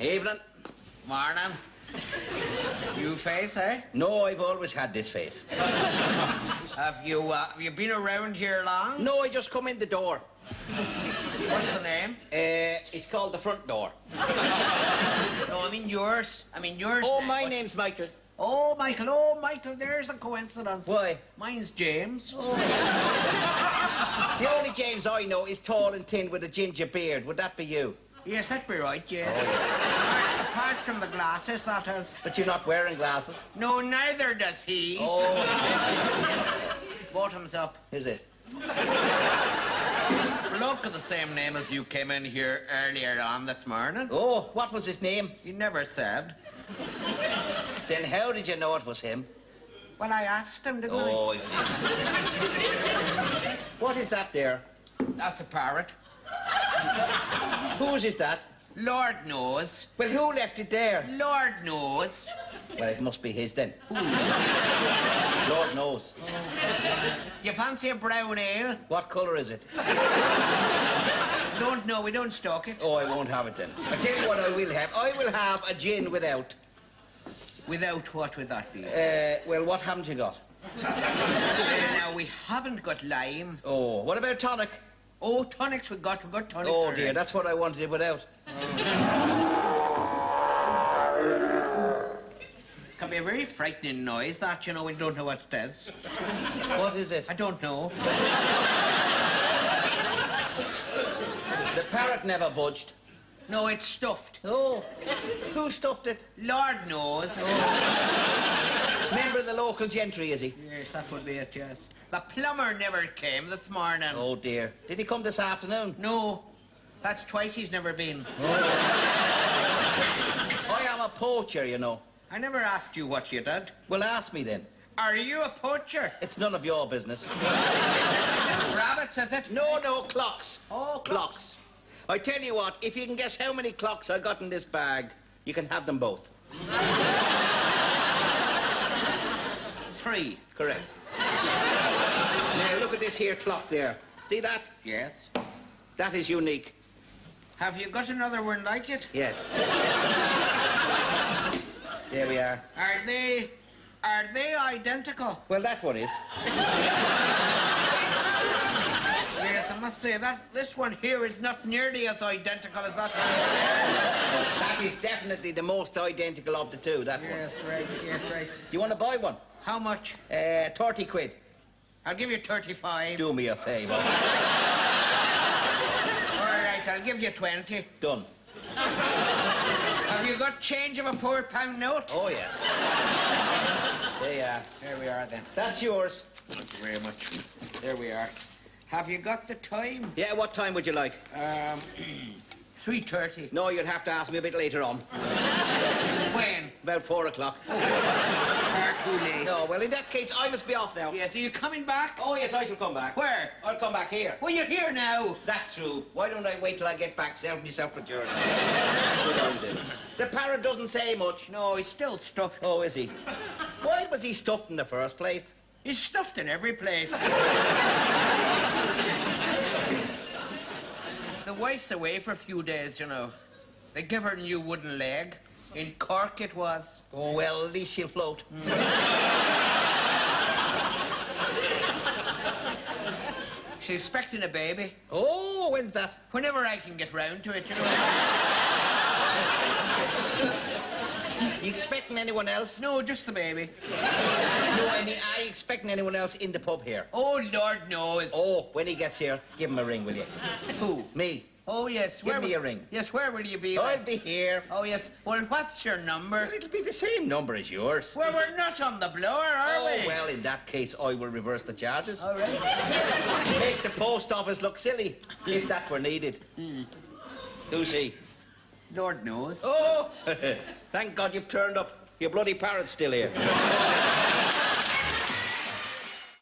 Evening. Morning. New face, eh? No, I've always had this face. Have you been around here long? No, I just come in the door. What's the name? It's called the front door. No, I mean yours. Oh, name. my name's Michael. Oh, Michael, there's a coincidence. Why? Mine's James. Oh. The only James I know is tall and thin with a ginger beard. Would that be you? Yes, that'd be right, yes. Oh, yeah. Apart from the glasses, that is. But you're not wearing glasses? No, neither does he. Oh, Bottoms up. is it? Bloke of the same name as you came in here earlier on this morning. Oh, what was his name? He never said. Then how did you know it was him? Well, I asked him, didn't I? Oh, it's... What is that there? That's a parrot. Whose is that? Lord knows. Well, who left it there? Lord knows. Well, it must be his then. Lord knows. You fancy a brown ale? What colour is it? Don't know, we don't stock it. Oh, I won't have it then. I'll tell you what I will have. I will have a gin without. Without what would that be? Well, what haven't you got? Now, we haven't got lime. Oh, what about tonic? Oh, tonics we've got tonics. Oh, dear, that's what I wanted it without. Can be a very frightening noise, that, you know, we don't know what it is. What is it? I don't know. The parrot never budged. No, it's stuffed. Oh, who stuffed it? Lord knows. Member of the local gentry, is he? Yes, that would be it, yes. The plumber never came this morning. Oh, dear. Did he come this afternoon? No, that's twice he's never been. Oh. I am a poacher, you know. I never asked you what you did. Well, ask me then. Are you a poacher? It's none of your business. Rabbits, is it? No, clocks. Oh, Clocks. I tell you what, if you can guess how many clocks I got in this bag, you can have them both. 3. Correct. Now, look at this here clock there. See that? Yes. That is unique. Have you got another one like it? Yes. There we are. Are they identical? Well, that one is. Yes, I must say that this one here is not nearly as identical as that one over there. That is definitely the most identical of the two, that one. Yes, right, yes, right. You want to buy one? How much? 30 quid. I'll give you 35. Do me a favour. All right, I'll give you 20. Done. Have you got change of a £4 note? Oh, yes. There you are. There we are, then. That's yours. Thank you very much. There we are. Have you got the time? Yeah, what time would you like? 3:30. No, you'll have to ask me a bit later on. When? About 4 o'clock. Far too late. No, well, in that case, I must be off now. Yes, are you coming back? Oh, yes, I shall come back. Where? I'll come back here. Well, you're here now. That's true. Why don't I wait till I get back, self myself a journey? That's what I'll do. The parrot doesn't say much. No, he's still stuffed. Oh, is he? Why was he stuffed in the first place? He's stuffed in every place. The wife's away for a few days, you know. They give her a new wooden leg. In Cork it was. Oh, well, at least she'll float. She's expecting a baby. Oh, when's that? Whenever I can get round to it, you know. You expecting anyone else? No, just the baby. No, I mean, are you expecting anyone else in the pub here? Oh, Lord knows. Oh, when he gets here, give him a ring, will you? Who? Me. Oh, yes. Give me a ring. Yes, where will you be? I'll be here. Oh, yes. Well, what's your number? Well, it'll be the same number as yours. Well, we're not on the blower, are we? Oh, well, in that case, I will reverse the charges. All right. Make the post office look silly, if that were needed. Who's he? Lord knows. Oh, thank God you've turned up. Your bloody parrot's still here.